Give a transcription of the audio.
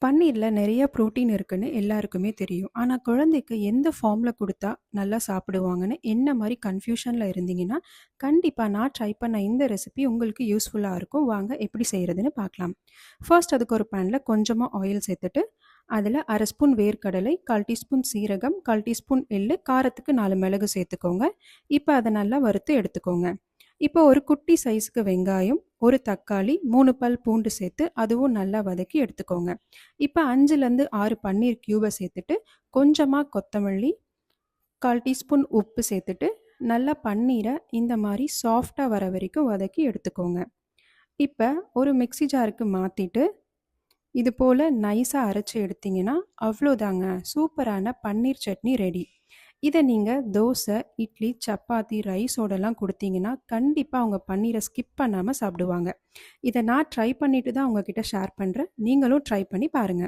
பன்னீர்ல நெறைய புரோட்டீன் இருக்குன்னு எல்லாருக்குமே தெரியும். ஆனா, குழந்தைக்கு எந்த ஃபார்ம்ல குடுத்தா நல்லா சாப்பிடுவாங்கன்னு என்ன மாரி கன்ஃப்யூஷன்ல இருந்தீங்கன்னா, கண்டிப்பா நான் ட்ரை பண்ண இந்த ரெசிபி உங்களுக்கு யூஸ்ஃபுல்லா இருக்கும். வாங்க எப்படி செய்றதுன்னு பார்க்கலாம். ஃபர்ஸ்ட் அதுக்கு ஒரு பேன்ல கொஞ்சமா ஆயில் சேர்த்துட்டு, அதில 1/2 ஸ்பூன் வேர்க்கடலை, 1/4 டீஸ்பூன் சீரகம், 1/4 டீஸ்பூன் எள்ளு, காரத்துக்கு 4 மிளகு சேர்த்துக்கோங்க. இப்ப அத நல்லா வறுத்து எடுத்துக்கோங்க. இப்போ ஒரு குட்டி சைஸ்க்கு வெங்காயம், 1 தக்காளி, 3 பல் பூண்டு சேர்த்து அதுவும் நல்லா வதக்கி எடுத்துக்கோங்க. இப்ப 5லேருந்து 6 பன்னீர் கியூப சேர்த்துட்டு, கொஞ்சமா கொத்தமல்லி, 1/4 டீஸ்பூன் உப்பு சேர்த்துட்டு, நல்லா பன்னீர இந்த மாரி சாஃப்ட்டா வர வரைக்கும் வதக்கி எடுத்துக்கோங்க. இப்ப ஒரு மிக்ஸி ஜாருக்கு மாத்திட்டு, இது போல நைஸா அரைச்சு எடுத்தீங்கன்னா, அவ்ளோதாங்க சூப்பரான பன்னீர் சட்னி ரெடி. இத நீங்க தோசை, இட்லி, சப்பாத்தி, ரைஸோடலாம் குடுத்தீங்கன்னா, கண்டிப்பா அவங்க பன்னீர ஸ்கிப் பண்ணாம சாப்பிடுவாங்க. இத நான் ட்ரை பண்ணிட்டு தான் உங்ககிட்ட ஷேர் பண்றேன். நீங்களும் ட்ரை பண்ணி பாருங்க.